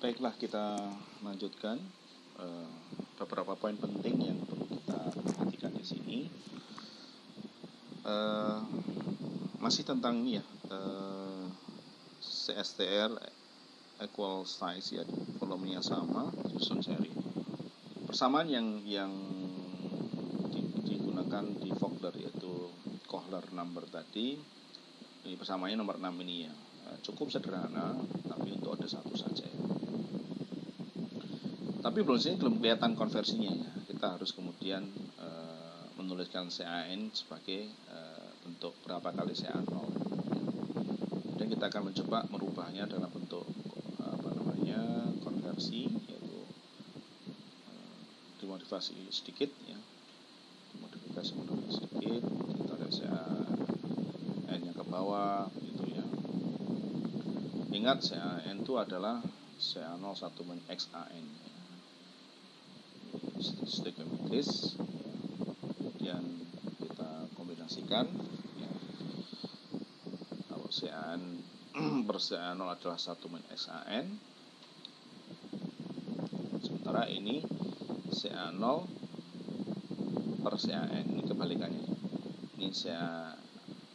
Baiklah, kita lanjutkan beberapa poin penting yang perlu kita perhatikan di sini. Masih tentang ini ya, CSTR equal size ya, volumenya sama, susun seri. Persamaan yang digunakan di Vogler yaitu Kohler number tadi, ini persamaannya nomor 6 ini ya, cukup sederhana, tapi untuk ada satu saja ya. Tapi belum kelihatan konversinya ya. Kita harus kemudian menuliskan CAN sebagai bentuk berapa kali CA0. Dan kita akan mencoba merubahnya dalam bentuk konversi, yaitu dimodifikasi sedikit ya. Dimodifikasi sedikit, kita lihat CAN-nya ke bawah gitu ya. Ingat CAN itu adalah CA0 1 min XAN ya. Stoichiometris, kemudian kita kombinasikan ya. Kalau CAN per CA0 adalah 1 min XAN, sementara ini CA0 per CAN, ini kebalikannya. Ini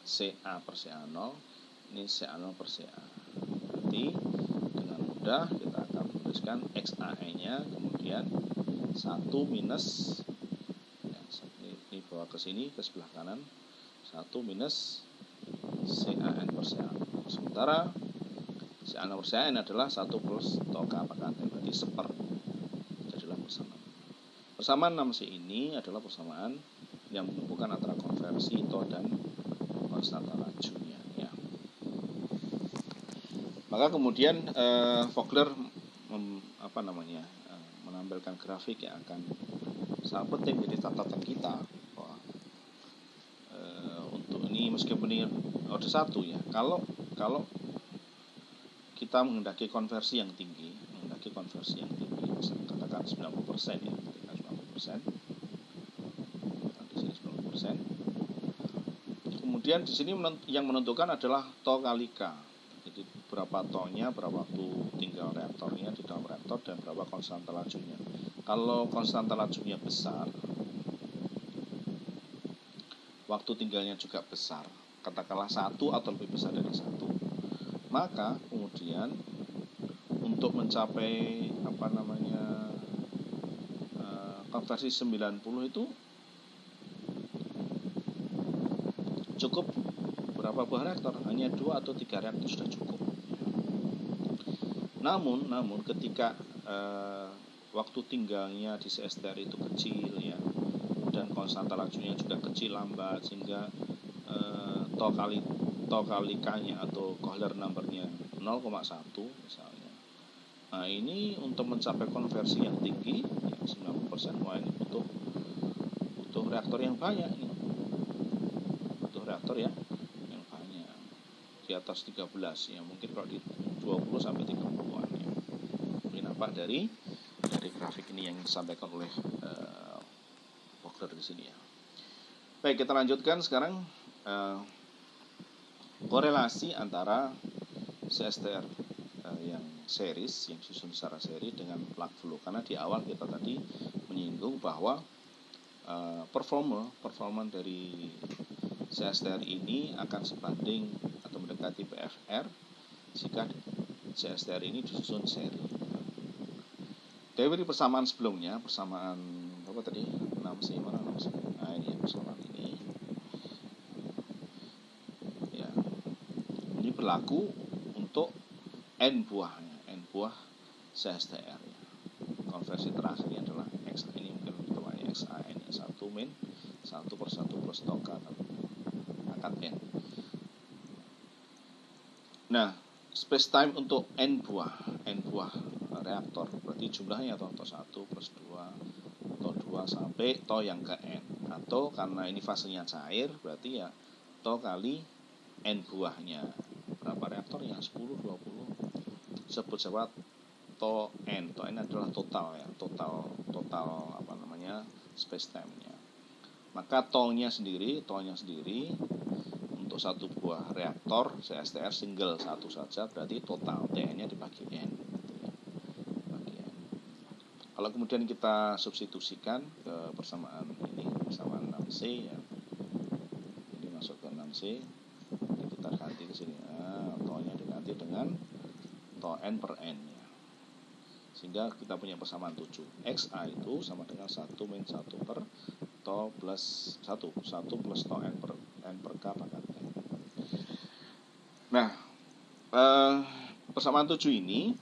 CA per CA0, ini CA0 per CA. Berarti dengan mudah kita akan menuliskan XAN-nya kemudian 1 minus ya, ini bawa ke sini ke sebelah kanan, 1 minus CAN per CA0. Sementara CA0 per CAN adalah 1 plus tau K pangkat N, berarti seper. Jadilah persamaan. Persamaan 6C ini adalah persamaan yang menghubungkan antara konversi tau dan konstanta lajunya ya. Maka kemudian Vogler menampilkan grafik yang akan sangat penting jadi catatan kita bahwa untuk ini meskipun ini order 1 ya, kalau kita menghendaki konversi yang tinggi, katakan 90% ya, 90%. Di sini 90%. Kemudian di sini yang menentukan adalah tau kali K. Jadi berapa tau-nya, berapa waktu tinggal reaktornya di dalam reaktor, dan berapa konstanta lajunya. Kalau konstanta lajunya besar, waktu tinggalnya juga besar, katakanlah 1 atau lebih besar dari 1, maka kemudian untuk mencapai konversi 90 itu cukup berapa buah reaktor? Hanya 2 atau 3 reaktor sudah cukup. Namun ketika waktu tinggalnya di CSTR itu kecil ya, dan konstanta lajunya juga kecil, lambat, sehingga tau kali K-nya atau Kohler number-nya 0,1 misalnya. Nah, ini untuk mencapai konversi yang tinggi ya, 90%, wah ini butuh reaktor yang banyak ini. Butuh reaktor yang banyak. Di atas 13 ya, mungkin kalau di 20 sampai 30-an ya. Ini nampak dari grafik ini yang disampaikan oleh Vogler di sini ya. Baik, kita lanjutkan sekarang korelasi antara CSTR yang series, yang disusun secara seri dengan plug flow. Karena di awal kita tadi menyinggung bahwa performa dari CSTR ini akan sebanding atau mendekati PFR jika CSTR ini disusun seri. Dari persamaan sebelumnya, persamaan apa tadi? 6C, mana 6C? Nah, ini yang persamaan ini. Ya. Ini berlaku untuk N buah CSTR ya. Konversi terakhirnya adalah X, ini mungkin namanya XAN ya, 1 min 1 per 1 plus tau K pangkat N. Nah, space time untuk N buah reaktor, berarti jumlahnya atau 1 plus 2 atau 2 sampai tau yang ke N, atau karena ini fasenya cair berarti ya tau kali N buahnya. Berapa reaktornya? 10, 20. Sebut saja tau N adalah total ya, total space time-nya. Maka tau-nya sendiri untuk satu buah reaktor CSTR single satu saja berarti total T-nya dibagi N. Kalau kemudian kita substitusikan ke persamaan ini, persamaan 6C ya. Ini masuk ke 6C. Ini kita ganti ke sini. Nah, to-nya diganti dengan to n per n ya. Sehingga kita punya persamaan 7. XA itu sama dengan 1 min 1 per to plus 1 plus to n per k pangkat n. Nah, persamaan 7 ini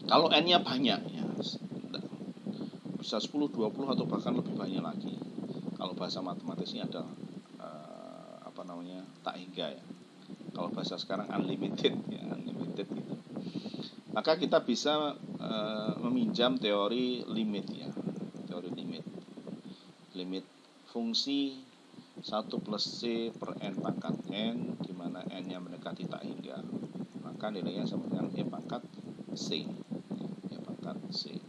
kalau n-nya banyak ya, bisa 10, 20 atau bahkan lebih banyak lagi. Kalau bahasa matematisnya ada tak hingga ya. Kalau bahasa sekarang unlimited ya, unlimited gitu. Maka kita bisa meminjam teori limit ya. Teori limit fungsi 1 plus C per N pangkat N, di mana N-nya mendekati tak hingga, maka nilainya sama dengan E pangkat C. E pangkat C.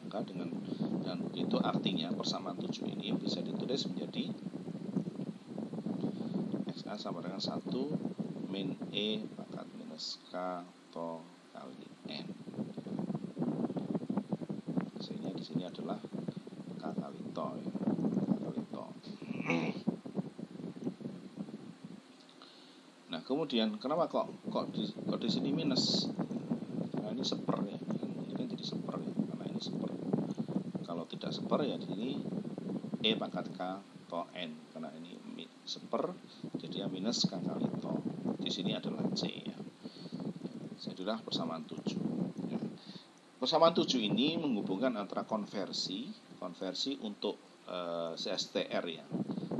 Maka dengan begitu artinya persamaan 7 ini bisa ditulis menjadi XA sama dengan 1 min E pangkat minus K to kali N. Hasilnya di sini adalah K kali to ya. K kali to. Nah, kemudian kenapa kok di sini minus? Nah, ini seper ya. Ini kan jadi seper ya, karena ini seper. Kalau tidak seper ya di sini E pangkat K to N, karena ini seper jadi ya minus K kali to. Di sini adalah C ya. Jadilah persamaan 7 ya. Persamaan 7 ini menghubungkan antara konversi untuk CSTR ya,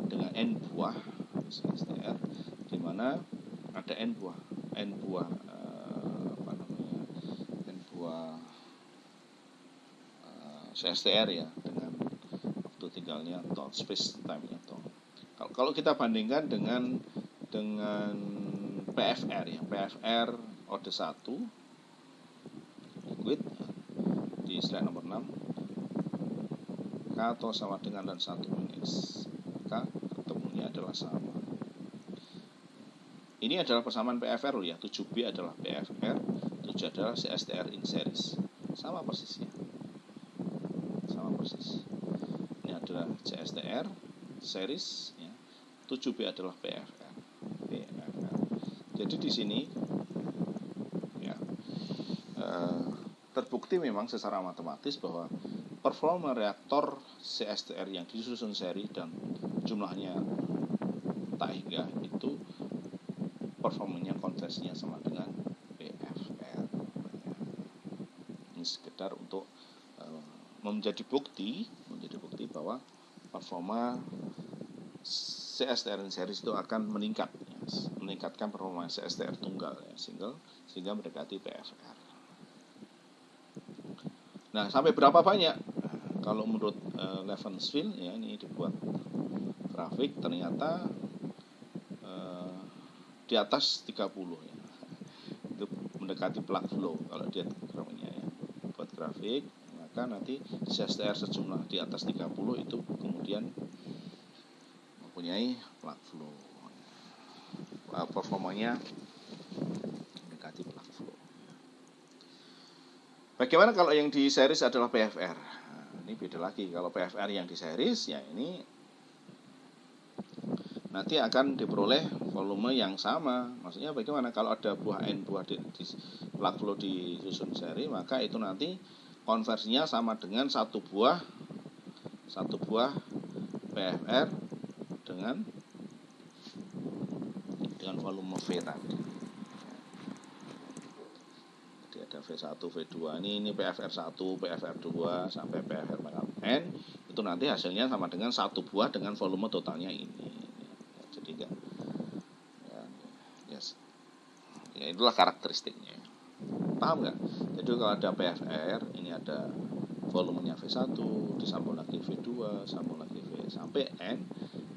dengan N buah CSTR, di mana ada N buah CSTR ya, dengan waktu tinggalnya to, space time-nya to. Kalau kita bandingkan dengan PFR ya, PFR orde 1 liquid di slide nomor 6, K to sama dengan dan 1 min X K ketemunya adalah sama. Ini adalah persamaan PFR ya, 7B adalah PFR, 7 adalah CSTR in series. Sama persisnya. Sama persis. Ini adalah CSTR series ya. 7B adalah PFR. Jadi di sini ya, terbukti memang secara matematis bahwa performa reaktor CSTR yang disusun seri dan jumlahnya tak hingga itu performanya konversinya sama dengan PFR. Ini sekedar untuk menjadi bukti bahwa performa CSTR in series itu akan meningkatkan performa CSTR tunggal ya, single, sehingga mendekati PFR. Nah, sampai berapa banyak? Kalau menurut Levenfield ya, ini dibuat grafik, ternyata di atas 30 ya. Itu mendekati plug flow kalau dia grafiknya ya. Buat grafik, maka nanti CSTR sejumlah di atas 30 itu kemudian mempunyai plug flow. Performanya mendekati plug flow. Bagaimana kalau yang di series adalah PFR? Nah, ini beda lagi. Kalau PFR yang di series ya ini nanti akan diperoleh volume yang sama. Maksudnya bagaimana kalau ada buah N buah di plug flow disusun seri, maka itu nanti konversinya sama dengan satu buah PFR dengan volume V tadi. Jadi ada V1, V2, ini PFR1, PFR2 sampai PFR N, itu nanti hasilnya sama dengan satu buah dengan volume totalnya ini. Jadi enggak ya itulah karakteristiknya. Paham nggak? Jadi kalau ada PFR, ini ada volumenya V1, disambung lagi V2, sambung lagi V sampai N.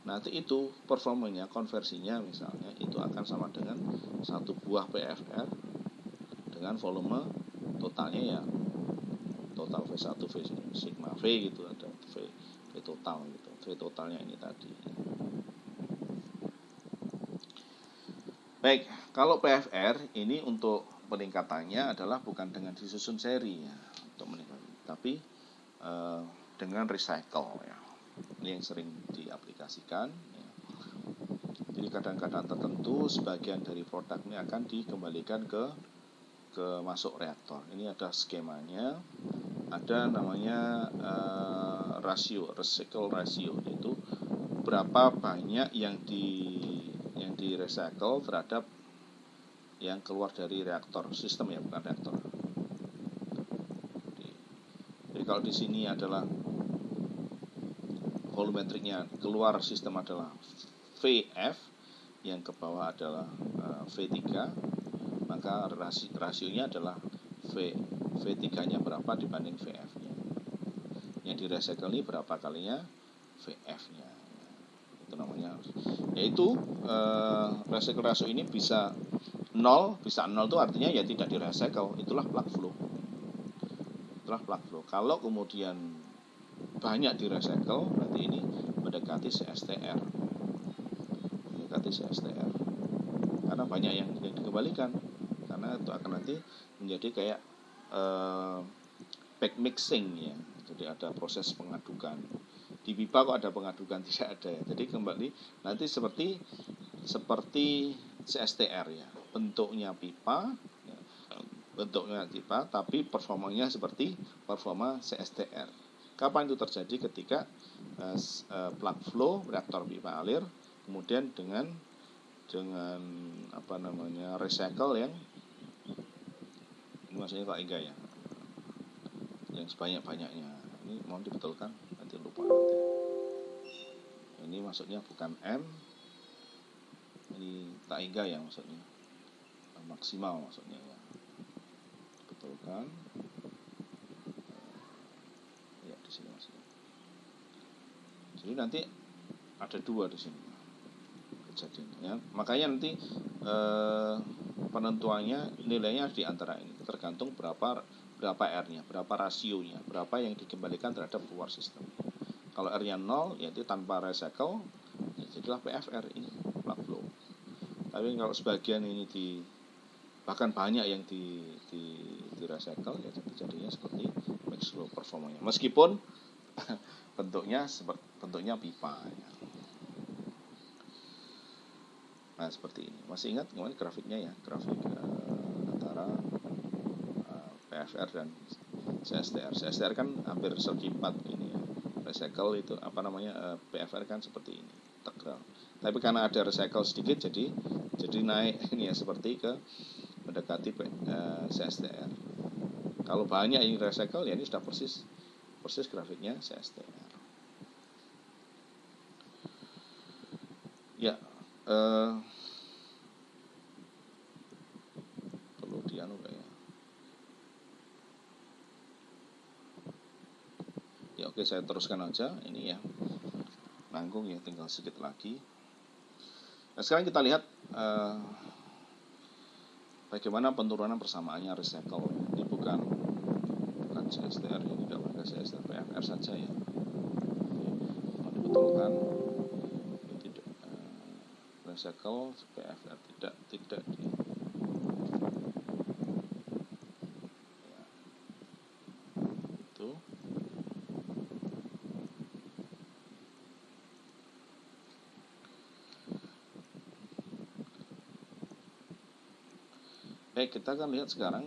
Nanti itu performanya, konversinya misalnya itu akan sama dengan satu buah PFR dengan volume totalnya ya total V1, V sigma V gitu, ada V total gitu. V totalnya ini tadi. Baik, kalau PFR ini untuk peningkatannya adalah bukan dengan disusun seri ya untuk meningkat, tapi dengan recycle ya. Ini yang sering diaplikasikan ya. Jadi kadang-kadang tertentu sebagian dari produk ini akan dikembalikan ke masuk reaktor. Ini ada skemanya, ada namanya rasio, recycle ratio, yaitu berapa banyak yang di recycle terhadap yang keluar dari reaktor sistem ya, bukan reaktor. Jadi kalau di sini adalah volumetriknya keluar sistem adalah VF, yang ke bawah adalah V3, maka rasionya adalah V3-nya berapa dibanding VF-nya. Yang di recycle ini berapa kalinya VF-nya. Itu namanya. Yaitu recycle ratio ini bisa 0 itu artinya ya tidak di recycle, itulah plug flow. Kalau kemudian banyak di recycle, berarti ini mendekati CSTR. Karena banyak yang dikembalikan, karena itu akan nanti menjadi kayak back mixing ya. Jadi ada proses pengadukan. Di pipa kok ada pengadukan, tidak ada ya. Jadi kembali nanti seperti CSTR ya. Bentuknya pipa tapi performanya seperti performa CSTR. Kapan itu terjadi? Ketika plug flow reaktor pipa alir kemudian dengan recycle yang ini maksudnya Pak Ega ya, yang sebanyak-banyaknya. Ini mohon dibetulkan, nanti lupa nanti. Ini maksudnya bukan M, ini Pak Ega ya maksudnya, maksimal maksudnya ya. Betulkan ya, di sini maksudnya. Jadi nanti ada 2 di sini kejadiannya. Makanya nanti penentuannya nilainya di antara ini, tergantung berapa R-nya, berapa rasionya, berapa yang dikembalikan terhadap keluar sistem. Kalau R-nya 0 yaitu tanpa recycle, ya jadilah PFR ini plug flow. Tapi kalau sebagian ini bahkan banyak yang di recycle, ya jadinya seperti max flow performanya. Meskipun bentuknya pipa ya. Nah seperti ini. Masih ingat kemarin grafiknya ya, grafik antara PFR dan CSTR. CSTR kan hampir segi 4 ini ya. Recycle itu PFR kan seperti ini, integral. Tapi karena ada recycle sedikit, jadi naik ini ya, seperti mendekati CSTR. Kalau banyak yang recycle ya ini sudah persis grafiknya CSTR. Ya, perlu dianu kayak. Ya oke, saya teruskan aja ini ya. Nanggung ya, tinggal sedikit lagi. Nah, sekarang kita lihat bagaimana penurunan persamaannya recycle. Ini bukan CSTR, ini tidak pakai CSTR, PFR saja ya. Mau dibetulkan tidak recycle PFR tidak ya. Itu baik, kita akan lihat sekarang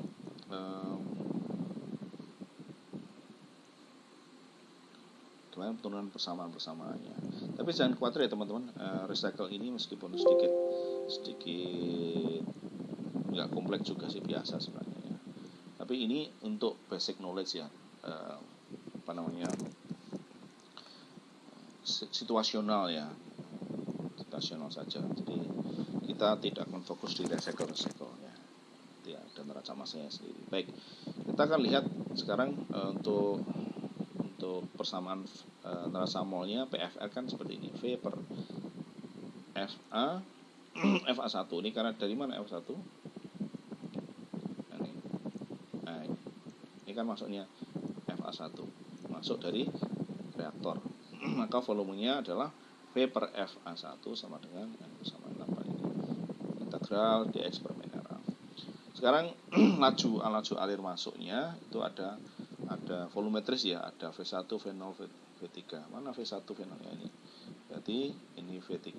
gimana penurunan persamaannya. Tapi jangan khawatir ya teman-teman, recycle ini meskipun sedikit nggak kompleks juga sih, biasa sebenarnya ya. Tapi ini untuk basic knowledge ya, situasional ya, situasional saja. Jadi kita tidak akan fokus di recycle ya. Ya, dan neraca masanya sendiri. Baik, kita akan lihat sekarang untuk persamaan neraca molnya PFR kan seperti ini, V per FA FA1. Ini karena dari mana FA1? Nah, ini kan masuknya FA1, masuk dari reaktor. Maka volumenya adalah V per FA1 sama dengan 8 ini. Integral dx per min RA. Sekarang laju alir masuknya itu ada volumetris ya, ada V1, V0, V3. Mana V1, V0 ya ini? Berarti ini V3,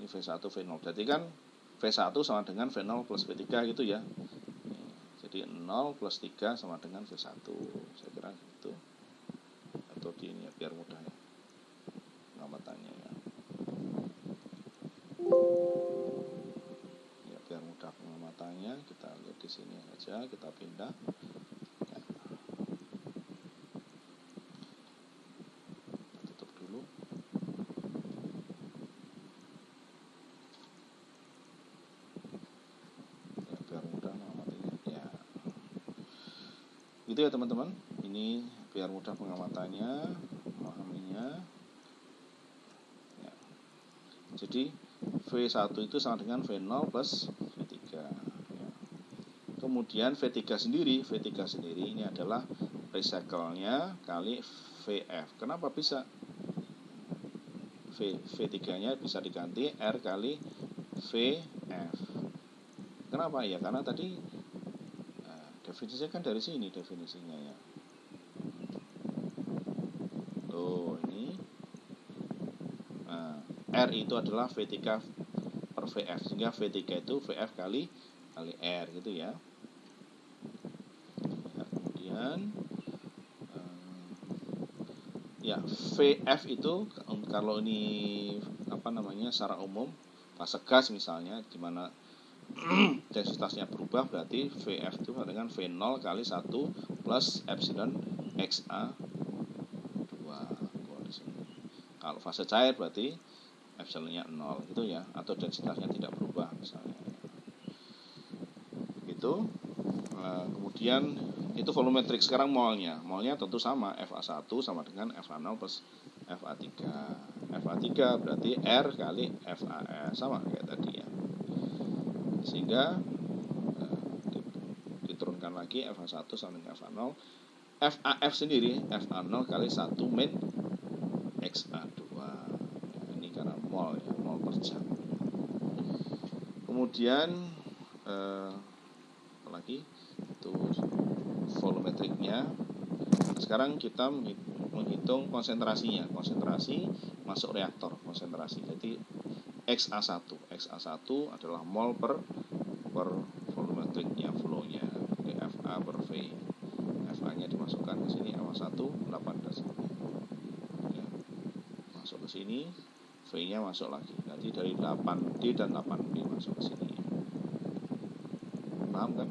ini V1, V0. Berarti kan V1 sama dengan V0 plus V3 gitu ya. Jadi 0 plus 3 sama dengan V1. Saya kira gitu. Atau di ini ya, biar mudah ya pengamatannya ya. Ya, biar mudah pengamatannya, kita lihat di sini saja, kita pindah. Ya. Kita tutup dulu. Ya, biar mudah pengamatannya. Ya. Gitu ya teman-teman. Ini biar mudah pengamatannya, memahaminya. Ya. Jadi V1 itu sama dengan V0 plus V3 ya. Kemudian V3 sendiri ini adalah recycle-nya kali VF. Kenapa bisa? V3-nya bisa diganti R kali VF. Kenapa? Ya karena tadi definisinya kan dari sini definisinya ya. Tuh ini R itu adalah V3 per VF, sehingga V3 itu VF kali R gitu ya. Kemudian ya VF itu kalau ini secara umum fase gas misalnya, di mana densitasnya berubah, berarti VF itu dengan V0 kali 1 plus epsilon XA2. Kalau fase cair berarti epsilonnya 0 gitu ya, atau densitasnya tidak berubah misalnya. Gitu. Kemudian itu volumetrik. Sekarang molnya tentu sama, FA1 sama dengan FA0 plus FA3. FA3 berarti R kali FAS, sama kayak tadi ya. Sehingga diturunkan lagi FA1 sama dengan FA0. FAF sendiri FA0 kali 1 min XA2. Ini karena mol ya, mol per jam. Kemudian apalagi itu volumetriknya. Nah, sekarang kita menghitung konsentrasinya, konsentrasi masuk reaktor, konsentrasi. Jadi XA1 adalah mol per volumetriknya, flow-nya. Jadi FA per V. FA-nya dimasukkan ke sini, FA1 18. Ya, masuk ke sini, V-nya masuk lagi. Nanti dari 8D dan 8B masuk ke sini. Paham kan?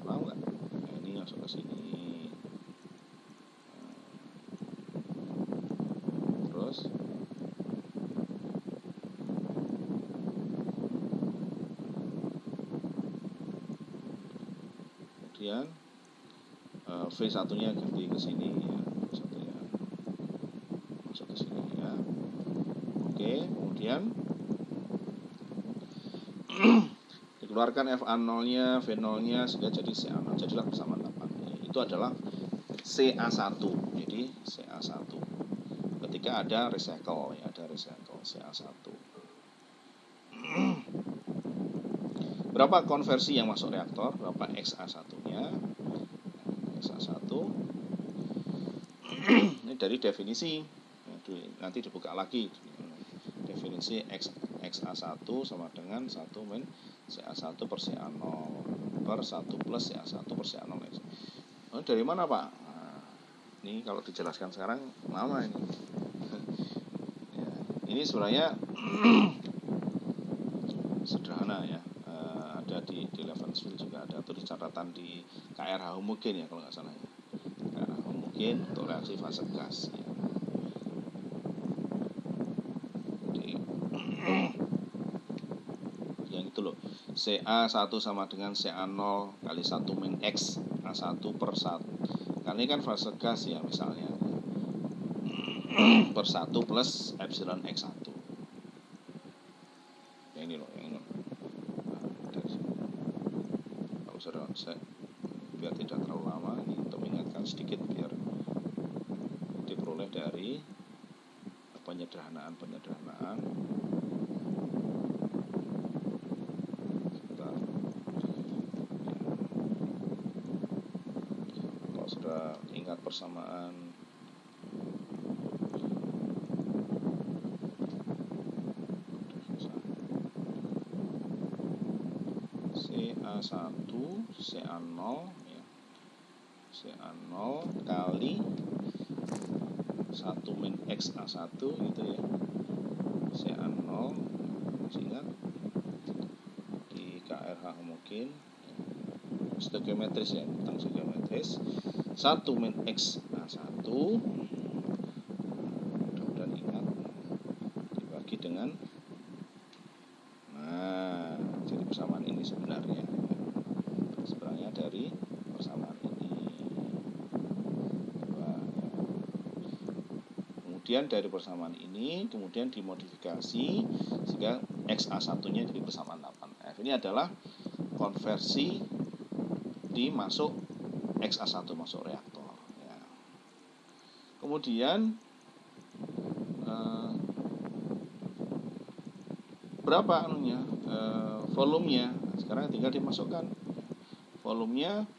Paham nggak? Nah, ini masuk ke sini. Terus kemudian V1-nya ganti ke sini ya. V1-nya masuk ke sini ya. Oke, kemudian dikeluarkan FA0-nya, V0-nya sehingga jadi CA0, jadilah persamaan 8. Itu adalah CA1. Jadi CA1 ketika ada recycle ya, ada recycle CA1. Berapa konversi yang masuk reaktor, berapa XA1-nya? XA1 ini dari definisi. Nanti dibuka lagi. Definisi XA1 sama dengan 1 min CA1 per CA0 per 1 plus CA1 per CA0. Oh, dari mana Pak? Nah, ini kalau dijelaskan sekarang lama ini. Ya, ini sebenarnya sederhana ya. Ada di Levenfield juga ada, atau di catatan di KRH homogen ya kalau nggak salah ya. KRH homogen untuk reaksi fase gas ya. Jadi yang itu loh, CA1 sama dengan CA0 kali 1 min X A1 per 1. Karena ini kan fase gas ya misalnya, per 1 plus epsilon X1. Yang ini loh, yang ini loh. Kalau saya biar tidak terlalu lama, ini untuk mengingatkan sedikit biar diperoleh dari penyederhanaan. persamaan CA1 CA0 ya. CA0 kali 1 min XA1 gitu ya. CA0 masih ingat di KRH mungkin stoichiometris ya, tentang stoichiometris. 1 min XA1 mudah-mudahan ingat dibagi dengan, nah jadi persamaan ini sebenarnya dari persamaan ini. Kemudian dari persamaan ini kemudian dimodifikasi sehingga XA1-nya jadi persamaan 8F. Ini adalah konversi dimasuk XA1 masuk reaktor ya. Kemudian berapa anunya, volumenya sekarang tinggal dimasukkan volumenya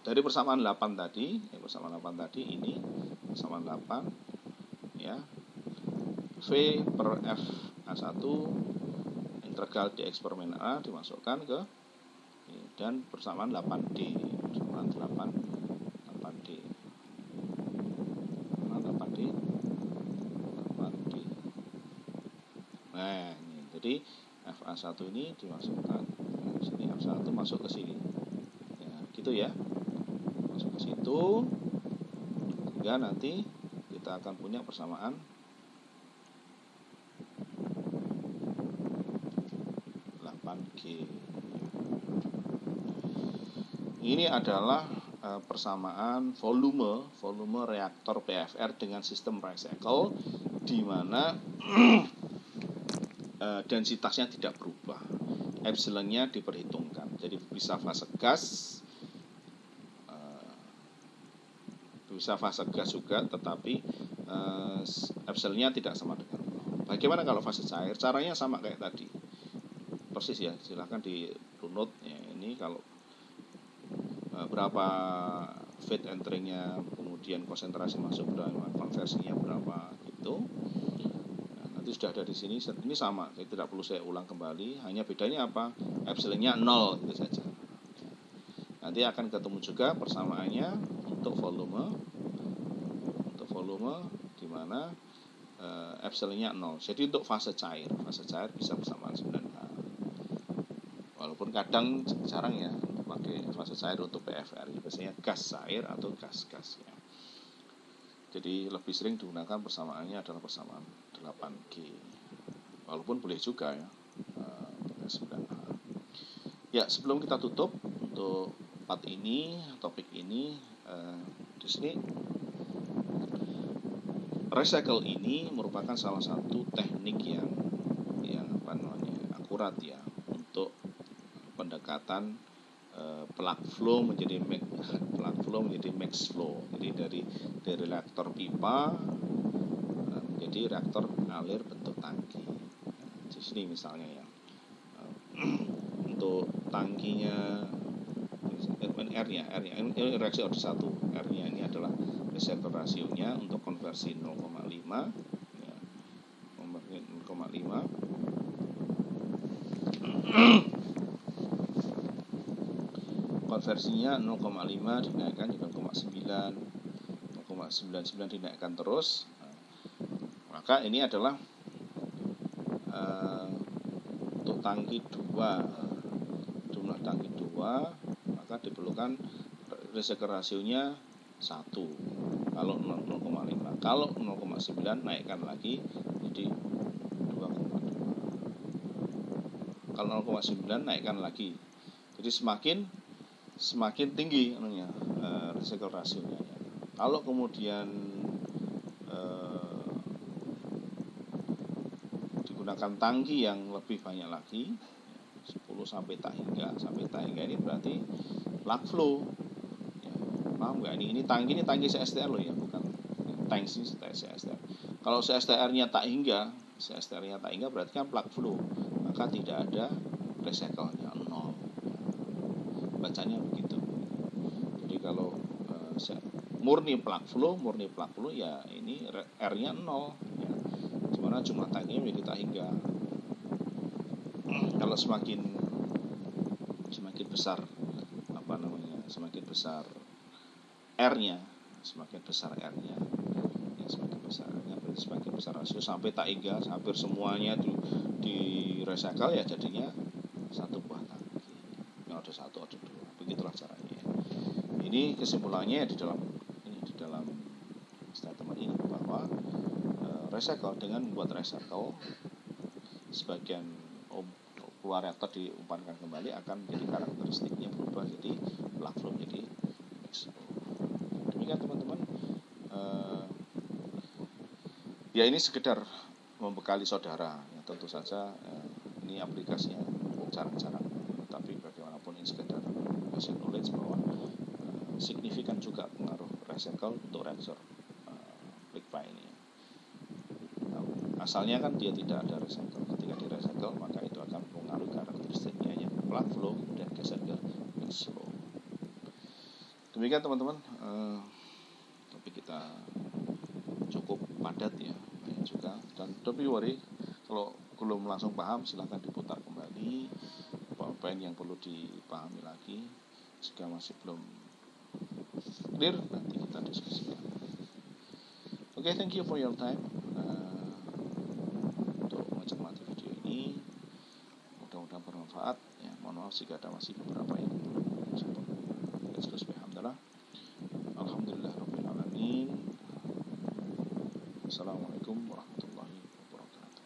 dari persamaan 8 tadi ya, persamaan 8 tadi ini persamaan 8 ya, V per F A1 integral dx per min A dimasukkan ke dan persamaan 8D, persamaan 8D. Nah, ini jadi FA1 ini dimasukkan. Nah, sini F1 masuk ke sini. Ya, gitu ya. Masuk ke situ. Sehingga nanti kita akan punya persamaan 8G. Ini adalah persamaan volume reaktor PFR dengan sistem recycle di mana densitasnya tidak berubah, epsilonnya diperhitungkan. Jadi bisa fase gas, juga, tetapi epsilonnya tidak sama dengan 0. Bagaimana kalau fase cair? Caranya sama kayak tadi, persis ya. Silahkan dirunut ya. Ini kalau berapa feed enteringnya, kemudian konsentrasi masuk berapa, konversinya berapa gitu. Nah, nanti sudah ada di sini. Ini sama, saya tidak perlu saya ulang kembali. Hanya bedanya apa? Epsilonnya 0 gitu saja. Nanti akan ketemu juga persamaannya untuk volume di mana epsilonnya 0. Jadi untuk fase cair bisa bersamaan 9H. Walaupun kadang jarang ya pakai fase cair untuk PFR, biasanya gas cair atau gas-gas ya. Jadi lebih sering digunakan persamaannya adalah persamaan 8G. Walaupun boleh juga ya 9H. Ya, sebelum kita tutup untuk topik ini di sini recycle ini merupakan salah satu teknik yang akurat ya untuk pendekatan plug flow menjadi max flow. Jadi dari reaktor pipa menjadi reaktor alir bentuk tangki. Di sini misalnya ya, untuk tangkinya R-nya ini reaksi order 1, R-nya ini adalah recycle rasionya untuk konversi 0,5 ya, 0,5 konversinya 0,5 dinaikkan juga 0,99 dinaikkan terus. Maka ini adalah untuk tangki 2, jumlah tangki 2, maka diperlukan recycle rasionya 1 kalau 0,5. Kalau 0,9 naikkan lagi jadi 2,2. Kalau 0,9 naikkan lagi. Jadi semakin tinggi recycle rasionya. Kalau kemudian digunakan tangki yang lebih banyak lagi, 10 sampai tak hingga ini berarti plug flow. Ya, paham nggak? Ini tangki CSTR loh ya, bukan tank sih CSTR. Kalau CSTR-nya tak hingga berarti kan plug flow, maka tidak ada recycle-nya 0. Bacanya begitu. Jadi kalau murni plug flow ya ini R-nya 0 ya. Dimana jumlah tanknya kita hingga kalau semakin besar semakin besar R-nya, berarti semakin besar rasio sampai tak hingga hampir semuanya di recycle ya jadinya satu buah tangki. Yang ada 1, ada 2. Begitulah caranya. Ini kesimpulannya di dalam statement ini bahwa recycle dengan membuat recycle sebagian keluar reaktor diumpankan kembali akan menjadi karakteristiknya berubah jadi plug flow menjadi mix flow. Demikian teman-teman. Ya ini sekedar membekali saudara. Ya, tentu saja ini aplikasinya jarang-jarang. Tapi bagaimanapun ini sekedar basic knowledge bahwa signifikan juga pengaruh recycle untuk reaktor liquefy ini. Asalnya kan dia tidak ada recycle. Ketika di recycle maka itu akan mempengaruhi karakteristiknya yang plug flow kemudian geser ke mix flow. Demikian teman-teman. Tapi kita cukup padat ya, banyak juga. Dan don't be worry kalau belum langsung paham silahkan diputar kembali apa yang perlu dipahami lagi. Jika masih belum clear nanti kita diskusikan. Oke, thank you for your time. Mencermati video ini mudah-mudahan bermanfaat ya. Mohon maaf jika ada masih beberapa yang belum sempat. Alhamdulillah rabbil alamin. Assalamualaikum warahmatullahi wabarakatuh.